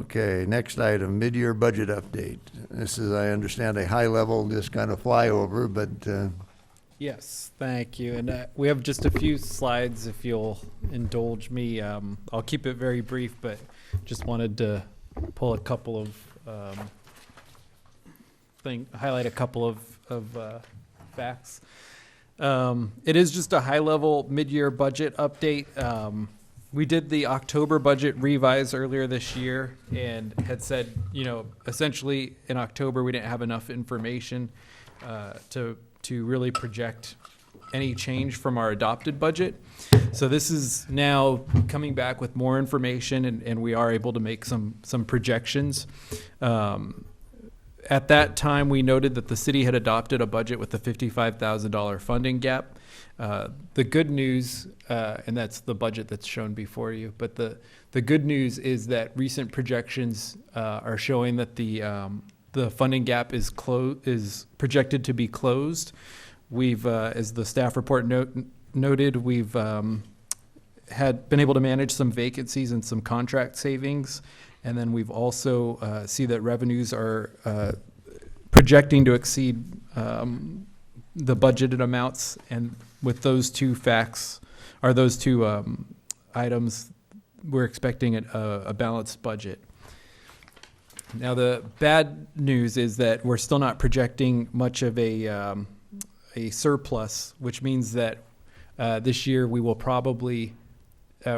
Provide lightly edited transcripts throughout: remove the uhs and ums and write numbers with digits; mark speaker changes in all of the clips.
Speaker 1: Okay, next item, mid-year budget update. This is, I understand, a high level, just kind of flyover, but
Speaker 2: Yes, thank you. And we have just a few slides, if you'll indulge me. I'll keep it very brief, but just wanted to pull a couple of highlight a couple of facts. It is just a high-level mid-year budget update. We did the October budget revise earlier this year and had said, essentially in October we didn't have enough information to really project any change from our adopted budget. So this is now coming back with more information, and we are able to make some projections. At that time, we noted that the city had adopted a budget with a $55,000 funding gap. The good news, and that's the budget that's shown before you, but the good news is that recent projections are showing that the funding gap is projected to be closed. We've, as the staff report noted, we've had been able to manage some vacancies and some contract savings. And then we've also see that revenues are projecting to exceed the budgeted amounts. And with those two facts, or those two items, we're expecting a balanced budget. Now, the bad news is that we're still not projecting much of a surplus, which means that this year we will probably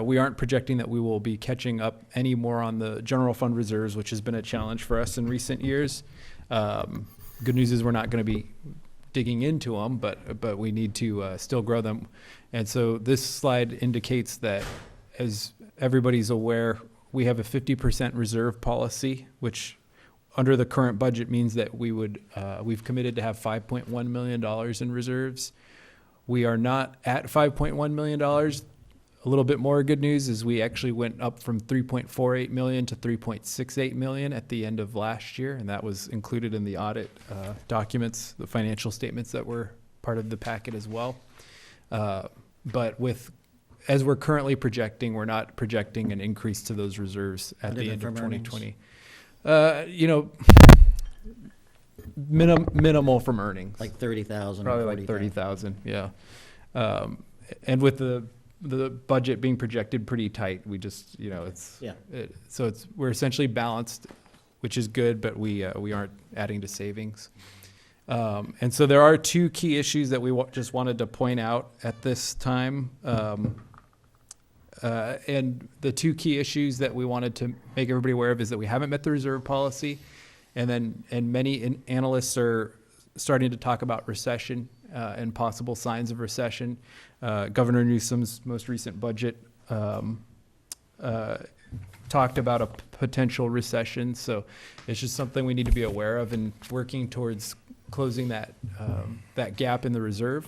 Speaker 2: we aren't projecting that we will be catching up any more on the general fund reserves, which has been a challenge for us in recent years. Good news is we're not going to be digging into them, but we need to still grow them. And so this slide indicates that, as everybody's aware, we have a 50% reserve policy, which under the current budget means that we've committed to have $5.1 million in reserves. We are not at $5.1 million. A little bit more good news is we actually went up from $3.48 million to $3.68 million at the end of last year, and that was included in the audit documents, the financial statements that were part of the packet as well. But as we're currently projecting, we're not projecting an increase to those reserves at the end of 2020. Minimal from earnings.
Speaker 3: Like 30,000.
Speaker 2: Probably like 30,000, yeah. And with the budget being projected pretty tight, we just, we're essentially balanced, which is good, but we aren't adding to savings. And so there are two key issues that we just wanted to point out at this time. And the two key issues that we wanted to make everybody aware of is that we haven't met the reserve policy, and many analysts are starting to talk about recession and possible signs of recession. Governor Newsom's most recent budget talked about a potential recession, so it's just something we need to be aware of and working towards closing that gap in the reserve.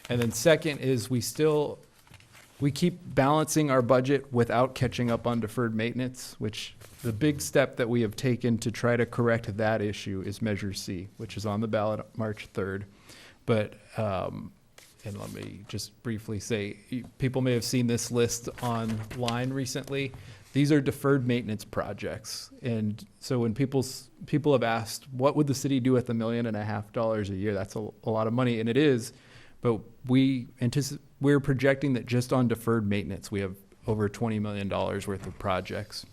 Speaker 2: And then second is we keep balancing our budget without catching up on deferred maintenance, which the big step that we have taken to try to correct that issue is Measure C, which is on the ballot March 3rd. But, and let me just briefly say, people may have seen this list online recently. These are deferred maintenance projects. And so when people have asked, what would the city do with $1.5 million a year? That's a lot of money, and it is. But we're projecting that just on deferred maintenance, we have over $20 million worth of projects.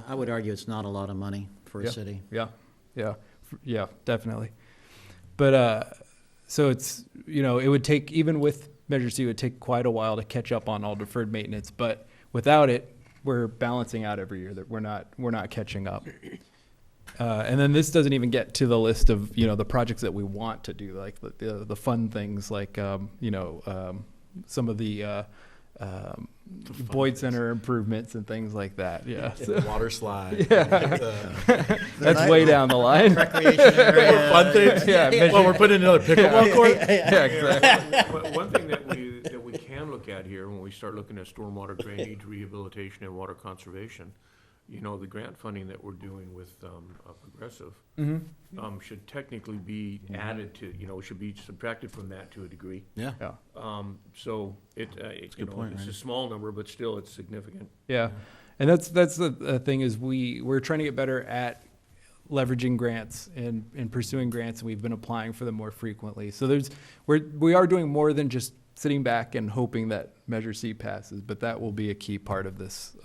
Speaker 3: I would argue it's not a lot of money for a city.
Speaker 2: Yeah, definitely. But so it's, it would take, even with Measure C, it would take quite a while to catch up on all deferred maintenance. But without it, we're balancing out every year, that we're not catching up. And then this doesn't even get to the list of, the projects that we want to do, like the fun things, like, some of the Boyd Center improvements and things like that. Yeah.
Speaker 4: The water slide.
Speaker 2: Yeah. That's way down the line.
Speaker 3: Recreation area.
Speaker 4: Fun things.
Speaker 2: Yeah.
Speaker 4: Well, we're putting another pickleball court.
Speaker 2: Yeah, exactly.
Speaker 5: One thing that we can look at here when we start looking at stormwater drainage, rehabilitation, and water conservation, the grant funding that we're doing with Progressive should technically be added to, should be subtracted from that to a degree.
Speaker 4: Yeah.
Speaker 5: So it's
Speaker 3: good point,
Speaker 5: it's
Speaker 3: Randy.
Speaker 5: a small number, but still it's significant.
Speaker 2: Yeah. And that's the thing is we're trying to get better at leveraging grants and pursuing grants, and we've been applying for them more frequently. So we are doing more than just sitting back and hoping that Measure C passes, but that will be a key part of this,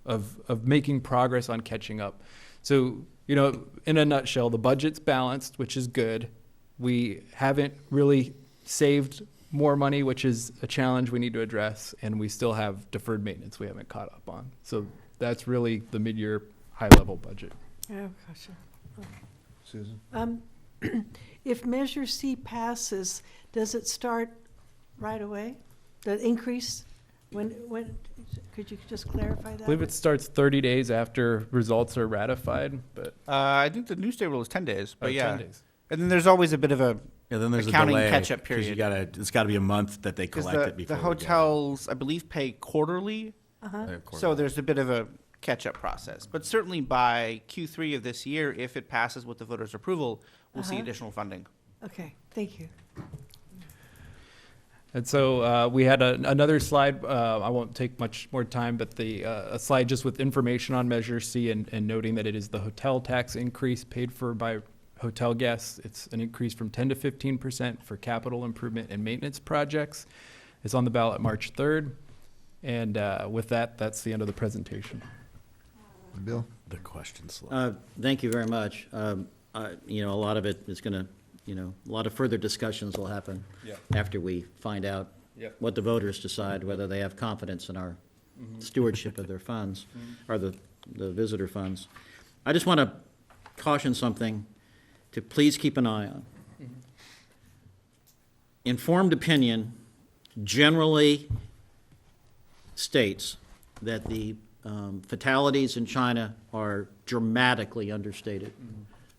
Speaker 2: of making progress on catching up. So, in a nutshell, the budget's balanced, which is good. We haven't really saved more money, which is a challenge we need to address, and we still have deferred maintenance we haven't caught up on. So that's really the mid-year high-level budget.
Speaker 6: I have a question.
Speaker 1: Susan?
Speaker 6: If Measure C passes, does it start right away? The increase? When, could you just clarify that?
Speaker 2: I believe it starts 30 days after results are ratified, but
Speaker 7: I think the new state rule is 10 days, but
Speaker 2: 10 days.
Speaker 7: And then there's always a bit of a,
Speaker 4: then there's
Speaker 7: accounting
Speaker 4: a delay,
Speaker 7: catch-up
Speaker 4: 'cause
Speaker 7: period.
Speaker 4: it's gotta be a month that they
Speaker 7: because
Speaker 4: collect it before.
Speaker 7: the
Speaker 4: we get it.
Speaker 7: hotels, I believe, pay quarterly,
Speaker 4: Of course.
Speaker 7: so there's a bit of a catch-up process. But certainly by Q3 of this year, if it passes with the voters' approval, we'll see additional funding.
Speaker 6: Okay, thank you.
Speaker 2: And so we had another slide. I won't take much more time, but a slide just with information on Measure C and noting that it is the hotel tax increase paid for by hotel guests. It's an increase from 10 to 15% for capital improvement and maintenance projects. It's on the ballot March 3rd. And with that, that's the end of the presentation.
Speaker 1: Bill?
Speaker 4: The question slide.
Speaker 3: Thank you very much. A lot of it is going to, a lot of further discussions will happen after we find out what the voters decide, whether they have confidence in our stewardship of their funds, or the visitor funds. I just want to caution something to please keep an eye on. Informed opinion generally states that the fatalities in China are dramatically understated,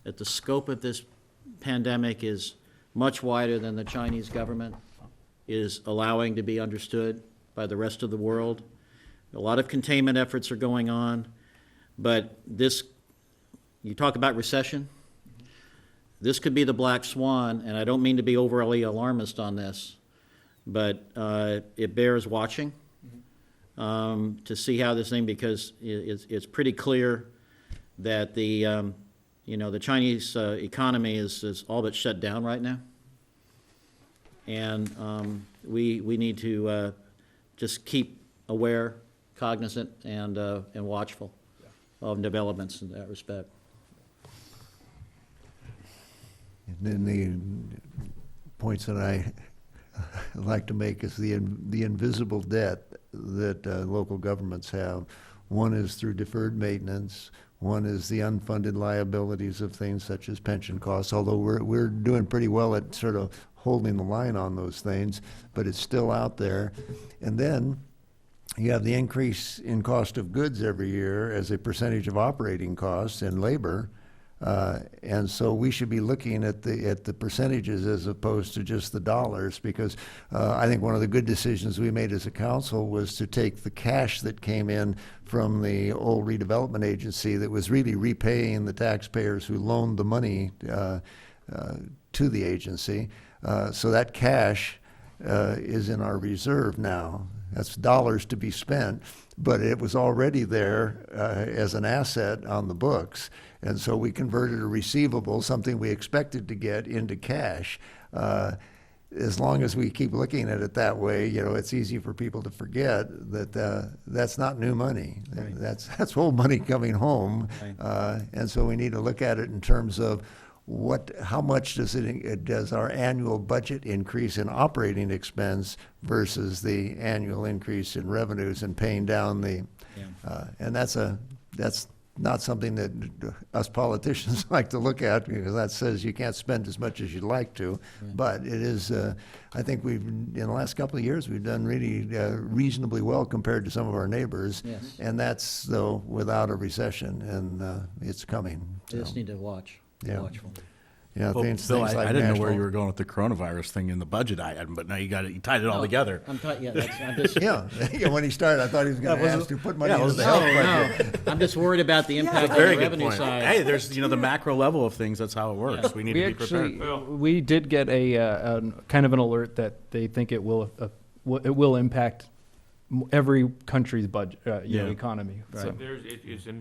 Speaker 3: that the scope of this pandemic is much wider than the Chinese government is allowing to be understood by the rest of the world. A lot of containment efforts are going on, but you talk about recession, this could be the black swan, and I don't mean to be overly alarmist on this, but it bears watching to see how this thing, because it's pretty clear that the Chinese economy is all but shut down right now. And we need to just keep aware, cognizant, and watchful of developments in that respect.
Speaker 1: And then the points that I like to make is the invisible debt that local governments have. One is through deferred maintenance. One is the unfunded liabilities of things such as pension costs, although we're doing pretty well at sort of holding the line on those things, but it's still out there. And then you have the increase in cost of goods every year as a percentage of operating costs and labor. And so we should be looking at the percentages as opposed to just the dollars, because I think one of the good decisions we made as a council was to take the cash that came in from the old redevelopment agency that was really repaying the taxpayers who loaned the money to the agency. So that cash is in our reserve now. That's dollars to be spent, but it was already there as an asset on the books. And so we converted a receivable, something we expected to get, into cash. As long as we keep looking at it that way, it's easy for people to forget that that's not new money.
Speaker 3: Right.
Speaker 1: That's old money coming home.
Speaker 3: Right.
Speaker 1: And so we need to look at it in terms of how much does our annual budget increase in operating expense versus the annual increase in revenues, and paying down and that's not something that us politicians like to look at, because that says you can't spend as much as you'd like to.
Speaker 3: Right.
Speaker 1: But it is, I think in the last couple of years, we've done really reasonably well compared to some of our neighbors.
Speaker 3: Yes.
Speaker 1: And that's, though, without a recession, and it's coming.
Speaker 3: We just need to watch, be
Speaker 1: Yeah.
Speaker 3: watchful.
Speaker 1: Yeah,
Speaker 4: Well,
Speaker 1: things
Speaker 4: Bill,
Speaker 1: like
Speaker 4: I didn't know where
Speaker 1: national-
Speaker 4: you were going with the coronavirus thing in the budget item, but now you tied it all together.
Speaker 3: I'm just,
Speaker 1: Yeah, when he started, I thought he was going to ask to put money
Speaker 4: yeah,
Speaker 1: into
Speaker 4: was
Speaker 1: the
Speaker 4: the-
Speaker 1: health budget.
Speaker 3: I'm just worried about the impact on
Speaker 4: Very
Speaker 3: the
Speaker 4: good
Speaker 3: revenue
Speaker 4: point.
Speaker 3: side.
Speaker 4: Hey, there's the macro level of things. That's how it works. We need to be prepared.
Speaker 2: We did get a kind of an alert that they think it will impact every country's budget,
Speaker 4: Yeah.
Speaker 2: economy. So.
Speaker 5: There's, it is, and